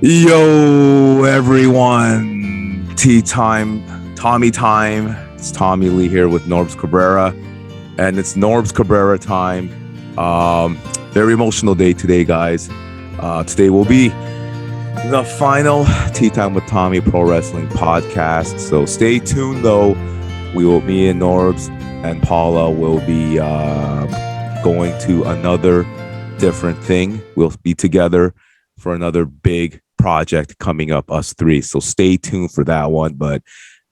Yo, everyone. Tea time, Tommy time. It's Tommy Lee here with Norbz Cabrera, and it's Norbz Cabrera time. Very emotional day today, guys. Today will be the final Tea Time with Tommy Pro Wrestling podcast. So stay tuned, though. Me and Norbz and Paula will be going to another different thing. We'll be together for another big project coming up, us three. So stay tuned for that one. But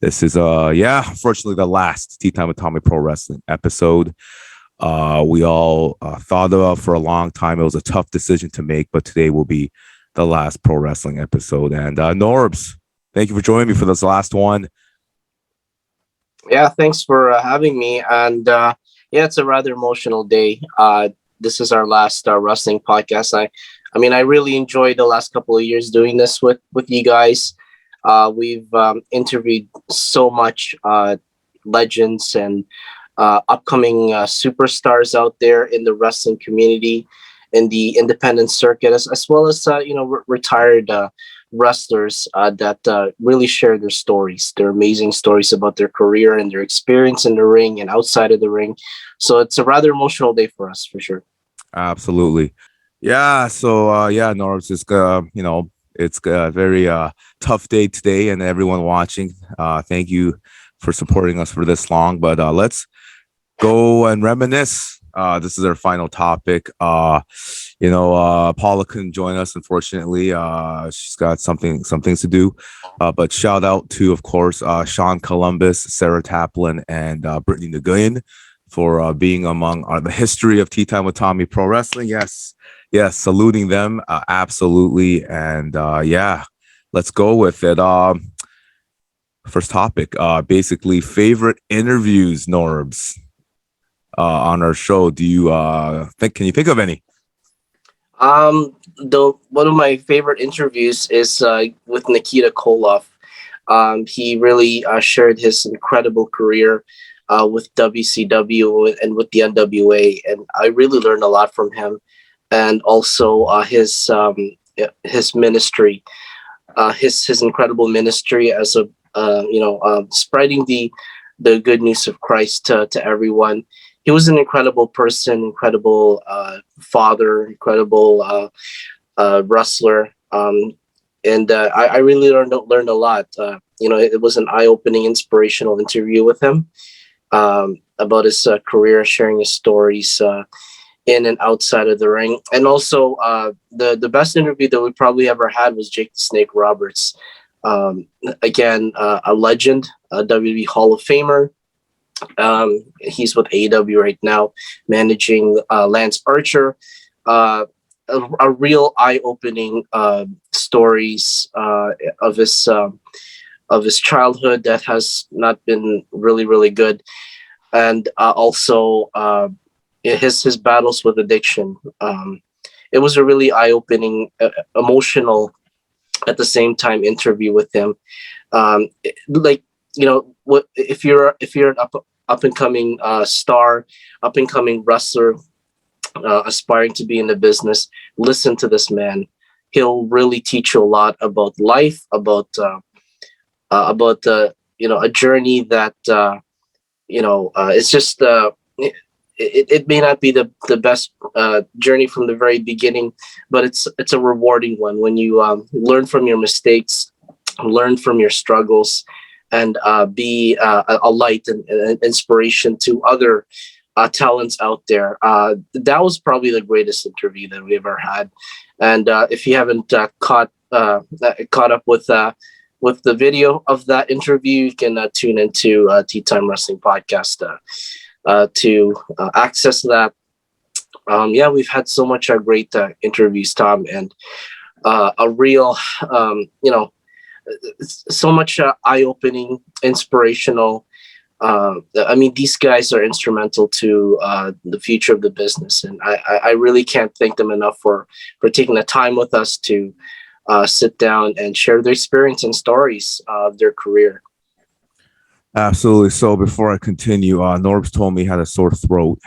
this is unfortunately the last Tea Time with Tommy Pro Wrestling episode. We all thought about for a long time. It was a tough decision to make, but today will be the last pro wrestling episode. And Norbz, thank you for joining me for this last one. Yeah, thanks for having me. And it's a rather emotional day. This is our last wrestling podcast. I mean, I really enjoyed the last couple of years doing this with you guys. We've interviewed so much legends and upcoming superstars out there in the wrestling community, in the independent circuit, as well as retired wrestlers that really share their stories, their amazing stories about their career and their experience in the ring and outside of the ring. So it's a rather emotional day for us, for sure. Absolutely. Yeah. So Norbz, it's a very tough day today, and everyone watching, thank you for supporting us for this long. But let's go and reminisce. This is our final topic. Paula couldn't join us, unfortunately. She's got some things to do. But shout out to, of course, Sean Columbus, Sarah Taplin, and Brittany Nguyen for being among the history of Tea Time with Tommy Pro Wrestling. Yes, saluting them, absolutely. And let's go with it. First topic, basically favorite interviews, Norbz, on our show. Do you can you think of any? One of my favorite interviews is with Nikita Koloff. He really shared his incredible career with WCW and with the NWA, and I really learned a lot from him. And also his ministry, his incredible ministry as spreading the good news of Christ to everyone. He was an incredible person, incredible father, incredible wrestler, and I really learned a lot. It was an eye-opening, inspirational interview with him about his career, sharing his stories in and outside of the ring. And also the best interview that we probably ever had was Jake the Snake Roberts. Again, a legend, a WWE Hall of Famer. He's with AEW right now, managing Lance Archer. A real eye-opening stories of his childhood that has not been really good, and also his battles with addiction. It was a really eye-opening, emotional, at the same time interview with him. If you're an up and coming star, up and coming wrestler, aspiring to be in the business, listen to this man. He'll really teach you a lot about life, about a journey that it's just. It may not be the best journey from the very beginning, but it's a rewarding one when you learn from your mistakes, learn from your struggles, and be a light and inspiration to other talents out there. That was probably the greatest interview that we ever had. And if you haven't caught up with the video of that interview, you can tune into Tea Time Wrestling Podcast to access that. We've had so much great interviews, Tom, and a real, so much eye-opening, inspirational. These guys are instrumental to the future of the business, and I really can't thank them enough for taking the time with us to sit down and share their experience and stories of their career. Absolutely. So before I continue, Norbz told me he had a sore throat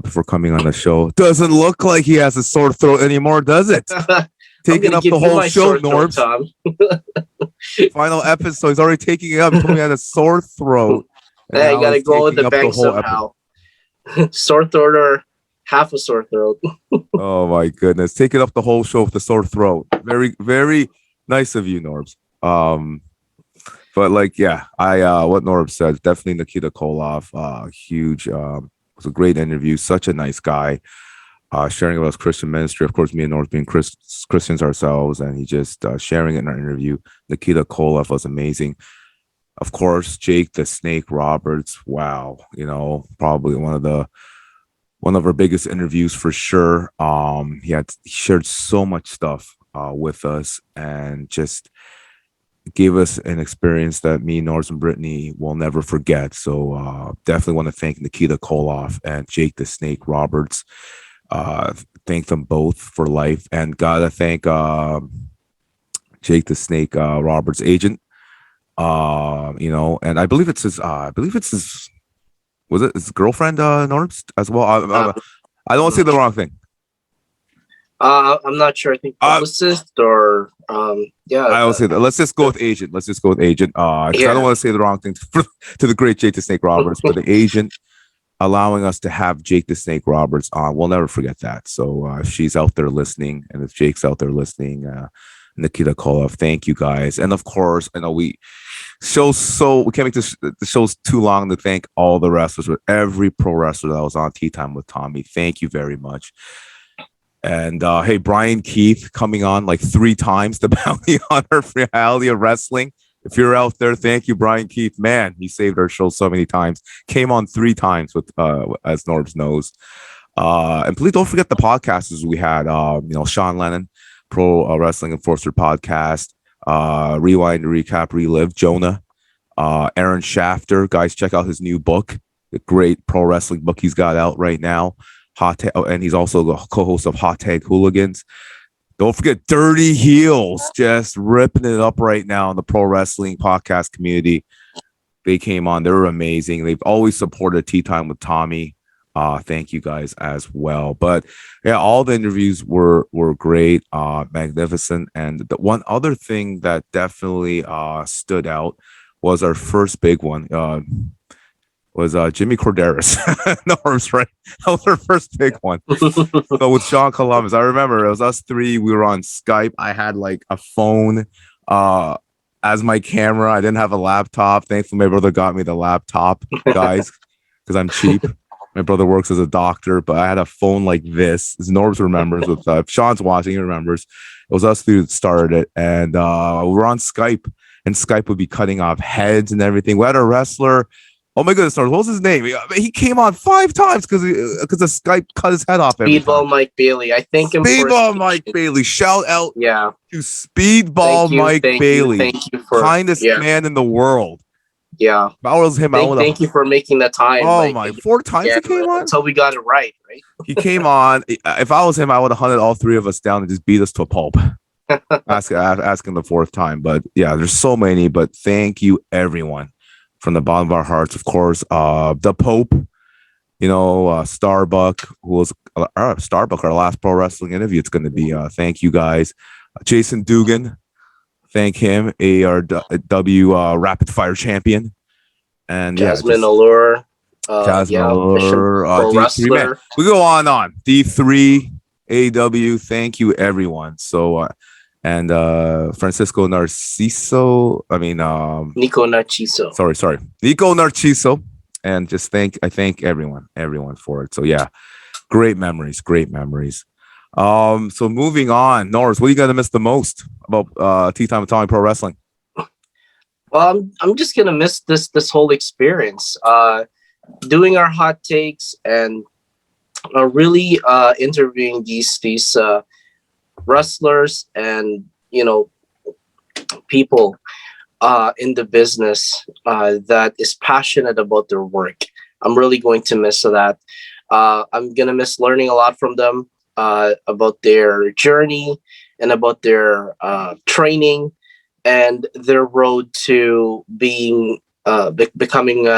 before coming on the show. Doesn't look like he has a sore throat anymore, does it? I'm taking gonna up give the you whole my show, sore throat, Norbs. Tom. Final episode. He's already taking it up. He told me he had a sore throat. And Hey, you now gotta he's go with taking the up the bank whole episode. somehow. Sore throat or half a sore throat. Oh my goodness. Taking up the whole show with the sore throat. Very, very nice of you, Norbs. But like, yeah, what Norbs said, definitely Nikita Koloff, huge, was a great interview, such a nice guy, sharing about his Christian ministry. Of course, me and Norbs being Christians ourselves, and he just sharing it in our interview. Nikita Koloff was amazing. Of course, Jake the Snake Roberts, wow, probably one of our biggest interviews for sure. He shared so much stuff with us, and just gave us an experience that me, Norbz, and Brittany will never forget. So definitely want to thank Nikita Koloff and Jake the Snake Roberts. Thank them both for life, and gotta thank Jake the Snake Roberts' agent. And I believe it's his. Was it his girlfriend, Norbz, as well? I don't want to say the wrong thing. I'm not sure. I think publicist or yeah. I will say that. Let's just go with agent. Let's just go with agent. Because I don't want to say the wrong thing to the great Jake the Snake Roberts, but the agent allowing us to have Jake the Snake Roberts on. We'll never forget that. So if she's out there listening, and if Jake's out there listening, Nikita Koloff, thank you guys. And of course, I know we can't make the shows too long to thank all the wrestlers, with every pro wrestler that was on Tea Time with Tommy. Thank you very much. And hey, Brian Keith coming on like 3 times, the bounty hunter for Reality of Wrestling. If you're out there, thank you, Brian Keith. Man, he saved our show so many times. Came on 3 times with as Norbs knows. And please don't forget the podcasts we had. Sean Lennon, Pro Wrestling Enforcer podcast. Rewind, Recap, Relive. Jonah, Aaron Shafter. Guys, check out his new book. The great pro wrestling book he's got out right now. And he's also the co-host of Hot Tag Hooligans. Don't forget Dirty Heels, just ripping it up right now in the pro wrestling podcast community. They came on. They were amazing. They've always supported Tea Time with Tommy. Thank you guys as well. But yeah, all the interviews were great, magnificent. And the one other thing that definitely stood out was our first big one. Was Jimmy Corderas. Norbz, right? That was our first big one. So with Sean Columbus, I remember it was us 3. We were on Skype. I had like a phone as my camera. I didn't have a laptop. Thankfully, my brother got me the laptop, guys, because I'm cheap. My brother works as a doctor, but I had a phone like this. As Norbz remembers, with if Sean's watching, he remembers. It was us 3 that started it, and we were on Skype, and Skype would be cutting off heads and everything. We had a wrestler. Oh my goodness, what was his name? He came on 5 times because the Skype cut his head off. Speedball Mike Bailey. I think Speedball Mike Bailey. Shout out to Speedball Mike Bailey. Thank you for kindest man in the world. Yeah. If I was him, thank you for making the time. Oh my, 4 times he came on? Until we got it right? He came on. If I was him, I would have hunted all 3 of us down and just beat us to a pulp. asking the 4th time. But yeah, there's so many. But thank you, everyone. From the bottom of our hearts, of course, the Pope, Starbuck, who was Starbuck, our last pro wrestling interview. It's going to be thank you guys. Jason Dugan, thank him, ARW rapid fire champion, and Jasmine Allure, Allure, D3 man. We go on. D3 AW, thank you everyone. So and Francisco Narciso. Nico Narciso. Sorry, Nico Narciso. And just I thank everyone for it. So yeah, great memories. So moving on, Norbz, what are you gonna miss the most about Tea Time with Tommy Pro Wrestling? Well, I'm just gonna miss this whole experience. Doing our hot takes and really interviewing these wrestlers and people in the business that is passionate about their work. I'm really going to miss that. I'm gonna miss learning a lot from them about their journey and about their training and their road to being becoming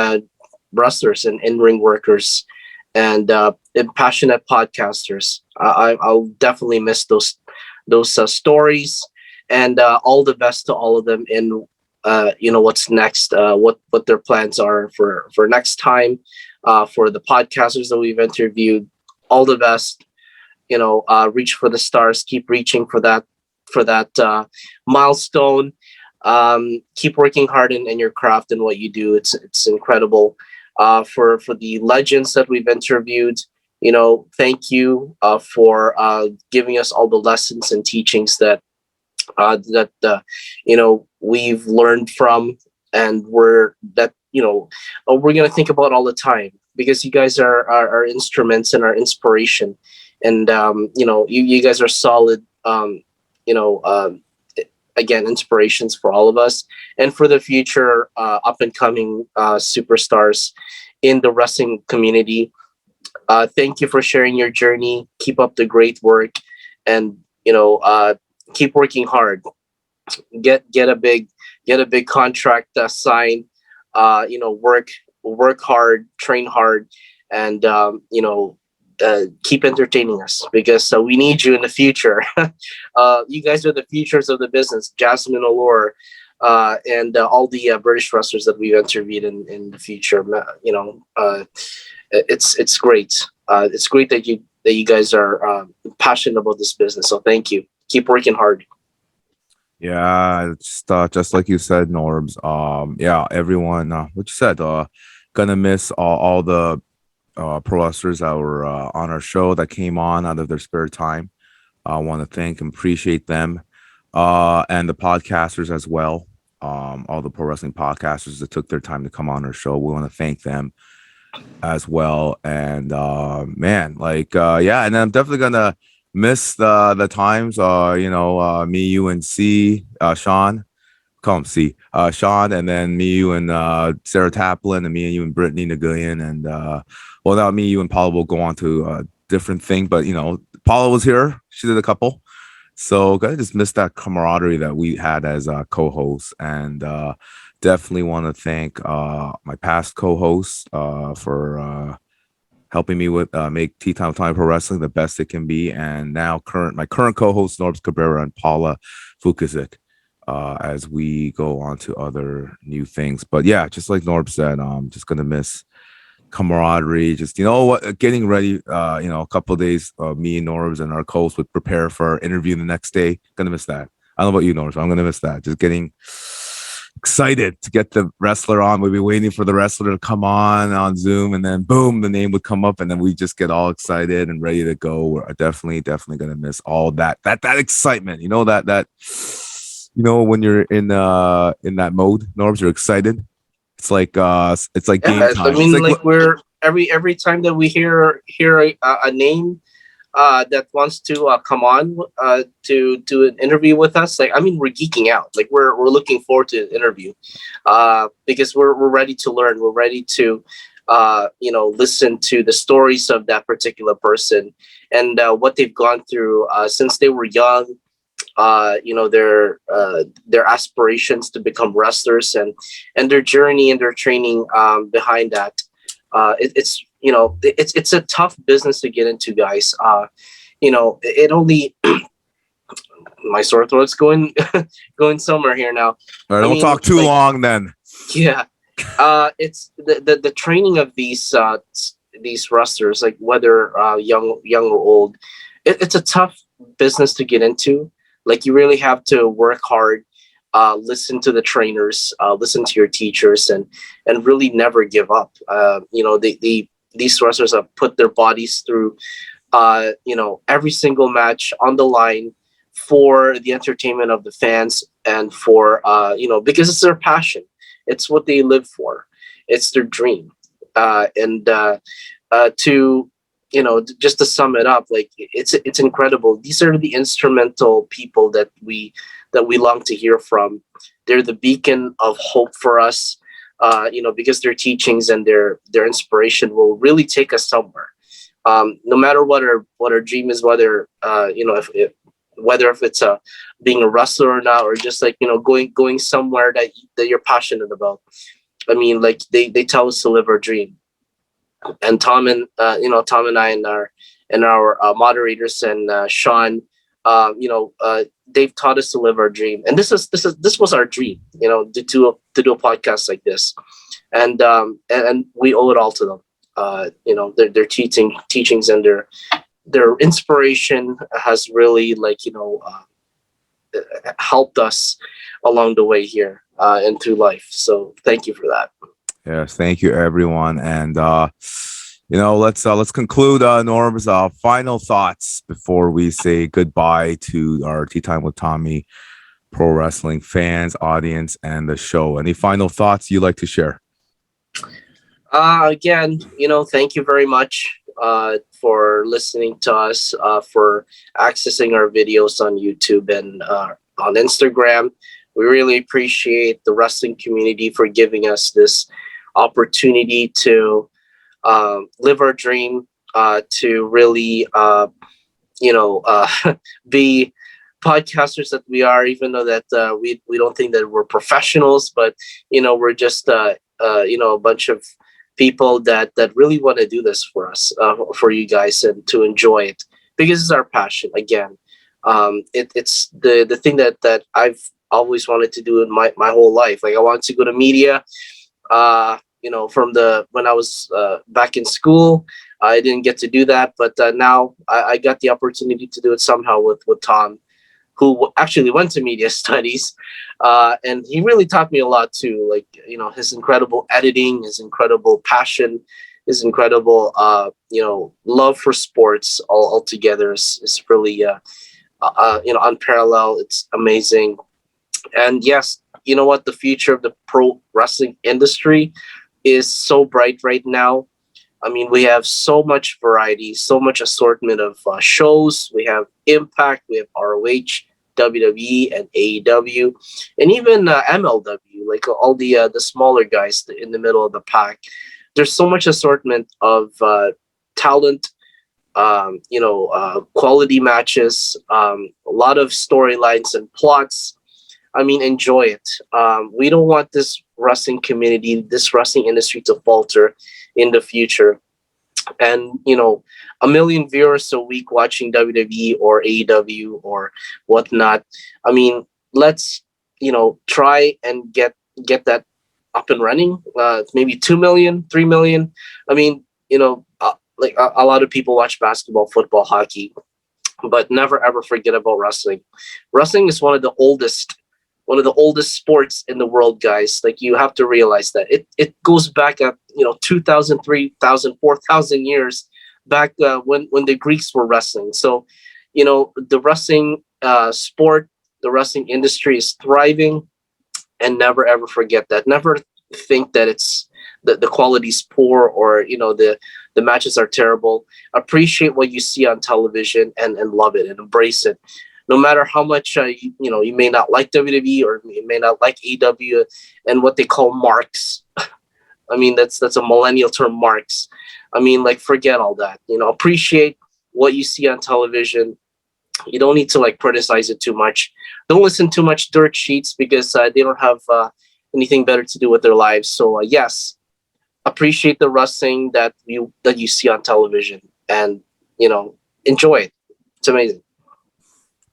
wrestlers and in-ring workers and passionate podcasters. I'll definitely miss stories, and all the best to all of them in what's next, what their plans are for next time, for the podcasters that we've interviewed. All the best. Reach for the stars. Keep reaching for that milestone. Keep working hard in your craft and what you do. It's incredible. For the legends that we've interviewed, thank you for giving us all the lessons and teachings that we've learned from, and we're gonna think about all the time, because you guys are our instruments and our inspiration, and you guys are solid, you know again, inspirations for all of us and for the future up and coming superstars in the wrestling community. Thank you for sharing your journey. Keep up the great work, and keep working hard. Get a big contract signed. Work hard, train hard, and keep entertaining us, because we need you in the future. You guys are the futures of the business. Jasmine Allure, and all the British wrestlers that we've interviewed in the future. It's great. It's great that you guys are passionate about this business. So thank you. Keep working hard. Yeah, just like you said, Norbs. Yeah, everyone. What you said. Gonna miss all the pro wrestlers that were on our show that came on out of their spare time. I want to thank and appreciate them, and the podcasters as well. All the pro wrestling podcasters that took their time to come on our show. We want to thank them as well. And man, yeah, and then I'm definitely gonna miss the times. Me, you, and Sean. Call him C. Sean, and then me, you, and Sarah Taplin, and me and you and Brittany Nagulian, and well, now me, you, and Paula will go on to a different thing. But Paula was here; she did a couple. So I just missed that camaraderie that we had as co-hosts, and definitely want to thank my past co-hosts for helping me with make Tea Time with Tommy Pro Wrestling the best it can be, and now my current co-hosts Norbz Cabrera and Paula Vukusic. As we go on to other new things. But yeah, just like Norb said, I'm just gonna miss camaraderie. Just getting ready. A couple of days, me and Norbs and our co-host would prepare for our interview the next day. Gonna miss that. I don't know about you, Norbs, but I'm gonna miss that. Just getting excited to get the wrestler on. We'd be waiting for the wrestler to come on Zoom, and then boom, the name would come up, and then we just get all excited and ready to go. We're definitely gonna miss all that excitement. When you're in that mode, Norbs, you're excited. It's like game time. I mean, we're every time that we hear a name that wants to come on to do an interview with us. We're geeking out. We're looking forward to the interview because we're ready to learn. We're ready to listen to the stories of that particular person and what they've gone through since they were young. Their aspirations to become wrestlers and their journey and their training behind that. It's a tough business to get into, guys. It only my sore throat's going somewhere here now. All right, don't talk too long then. Yeah, it's the training of these wrestlers, whether young or old. It's a tough business to get into. You really have to work hard, listen to the trainers, listen to your teachers, and really never give up. These wrestlers have put their bodies through, every single match on the line for the entertainment of the fans and for, because it's their passion. It's what they live for. It's their dream. Just to sum it up, it's incredible. These are the instrumental people that we long to hear from. They're the beacon of hope for us, because their teachings and their inspiration will really take us somewhere. No matter what our dream is, whether if it's being a wrestler or not, or just going somewhere that you're passionate about. They tell us to live our dream. And Tom and I and our moderators and Sean they've taught us to live our dream, and this was our dream, to do a podcast like this, and we owe it all to them. Their teachings and their inspiration has really helped us along the way here and through life. So thank you for that. Yes, thank you, everyone. And let's conclude Norb's final thoughts before we say goodbye to our Tea Time with Tommy pro wrestling fans, audience, and the show. Any final thoughts you'd like to share? Again, thank you very much for listening to us, for accessing our videos on YouTube and on Instagram. We really appreciate the wrestling community for giving us this opportunity to live our dream, to really, be podcasters that we are, even though that we don't think that we're professionals, but we're just a bunch of people that really want to do this for us, for you guys, and to enjoy it, because it's our passion. Again, it's the thing that I've always wanted to do in my whole life. Like, I wanted to go to media, from when I was back in school. I didn't get to do that, but now I got the opportunity to do it somehow with Tom, who actually went to media studies, and he really taught me a lot too. Like, his incredible editing, his incredible passion, his incredible love for sports all together is really unparalleled. It's amazing. And yes, you know what? The future of the pro wrestling industry is so bright right now. I mean, we have so much variety, so much assortment of shows. We have Impact, we have ROH, WWE, and AEW, and even MLW, like all the smaller guys in the middle of the pack. There's so much assortment of talent, quality matches, a lot of storylines and plots. I mean, enjoy it. We don't want this wrestling community, this wrestling industry to falter in the future. And, a million viewers a week watching WWE or AEW or whatnot. I mean, let's, try and get that up and running. Maybe 2 million, 3 million. I mean, like a lot of people watch basketball, football, hockey, but never ever forget about wrestling. Wrestling is one of the oldest sports in the world, guys. Like, you have to realize that it goes back up 2,000, 3,000, 4,000 years back, when the Greeks were wrestling. So the wrestling sport, the wrestling industry is thriving, and never ever forget that. Never think that it's the quality's poor, or the matches are terrible. Appreciate what you see on television and love it and embrace it. No matter how much you may not like WWE, or you may not like AEW and what they call marks. I mean, that's a millennial term, marks. I mean, like, forget all that. Appreciate what you see on television. You don't need to criticize it too much. Don't listen too much dirt sheets, because they don't have anything better to do with their lives. So yes, appreciate the wrestling that you see on television, and enjoy it. It's amazing.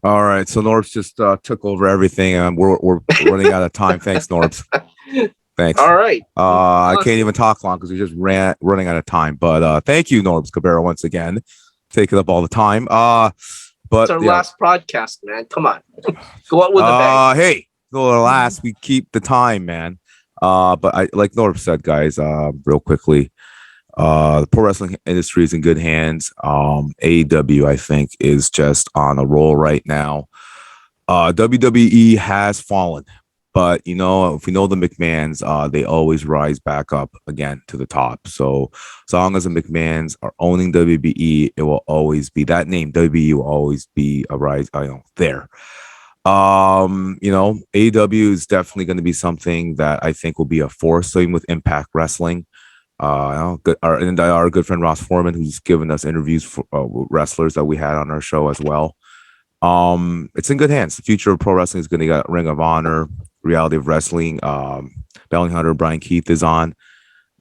All right, so Norbz just took over everything, and we're running out of time. Thanks, Norbz. Thanks. All right. I can't even talk long because we just running out of time. But thank you, Norbz Cabrera, once again, taking up all the time. But it's our last podcast, man. Come on, go out with a bang. Hey, go to last. We keep the time, man. But I, like Norbz said, guys, real quickly. The pro wrestling industry is in good hands. AEW, I think, is just on a roll right now. WWE has fallen, but if we know the McMahons, they always rise back up again to the top. So as long as the McMahons are owning WWE, it will always be that name. WWE will always be a rise, there. AEW is definitely going to be something that I think will be a force. Same with Impact Wrestling. Our good friend Ross Foreman, who's given us interviews for wrestlers that we had on our show as well. It's in good hands. The future of pro wrestling is going to get Ring of Honor, Reality of Wrestling. Bounty Hunter Brian Keith is on.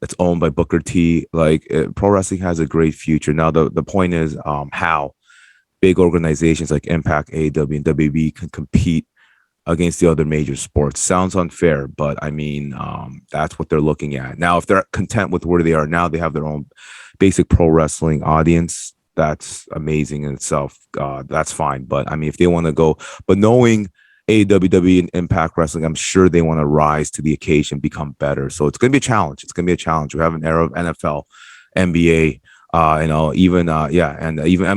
It's owned by Booker T. Pro wrestling has a great future. Now the point is how big organizations like Impact, AEW, and WB can compete against the other major sports. Sounds unfair, but I mean, that's what they're looking at. Now, if they're content with where they are now, they have their own basic pro wrestling audience. That's amazing in itself. That's fine. But I mean, if they want to go, but knowing AEW and Impact Wrestling, I'm sure they want to rise to the occasion, become better. So it's going to be a challenge. It's going to be a challenge. We have an era of NFL, NBA, even even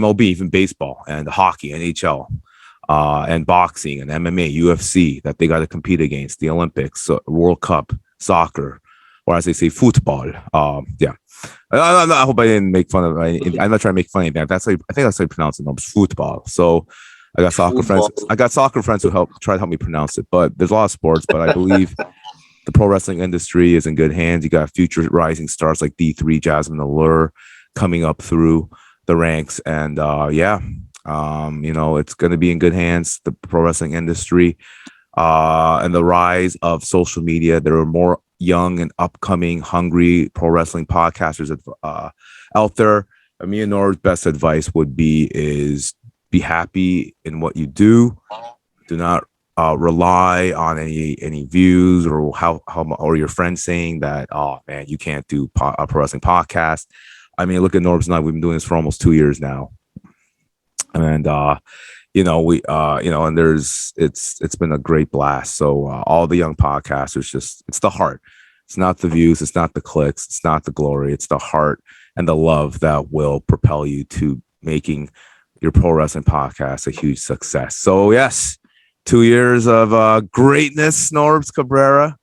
MLB, even baseball and hockey, NHL, and boxing and MMA, UFC that they got to compete against, the Olympics, World Cup, soccer, or as they say, football. I hope I didn't make fun of. I'm not trying to make fun of that. I think that's how you pronounce it. No, it's football. So I got soccer friends. I got soccer friends who try to help me pronounce it. But there's a lot of sports. But I believe the pro wrestling industry is in good hands. You got future rising stars like D3, Jasmine Allure coming up through the ranks, and it's going to be in good hands. The pro wrestling industry and the rise of social media. There are more young and upcoming hungry pro wrestling podcasters out there. Me and Norb's best advice would be happy in what you do. Do not rely on any views or how or your friends saying that, oh man, you can't do a pro wrestling podcast. I mean, look at Norb's and I. We've been doing this for almost 2 years now, and and it's been a great blast. So all the young podcasters, it's the heart. It's not the views. It's not the clicks. It's not the glory. It's the heart and the love that will propel you to making your pro wrestling podcast a huge success. So yes, 2 years of greatness, Norbz Cabrera.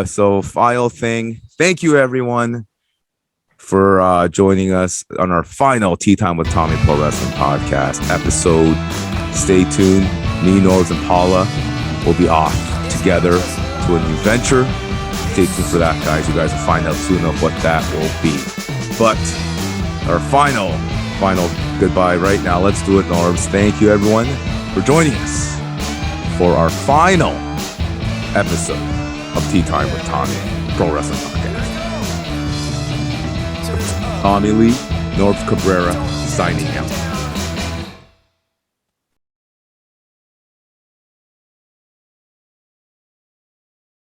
So final thing, thank you everyone for joining us on our final Tea Time with Tommy Pro Wrestling podcast episode. Stay tuned. Me, Norbz, and Paula will be off together to a new venture. Stay tuned for that, guys. You guys will find out soon of what that will be. But our final goodbye right now. Let's do it, Norbz. Thank you, everyone, for joining us for our final episode of Tea Time with Tommy Pro Wrestling Podcast. Tommy Lee Norbz Cabrera signing out.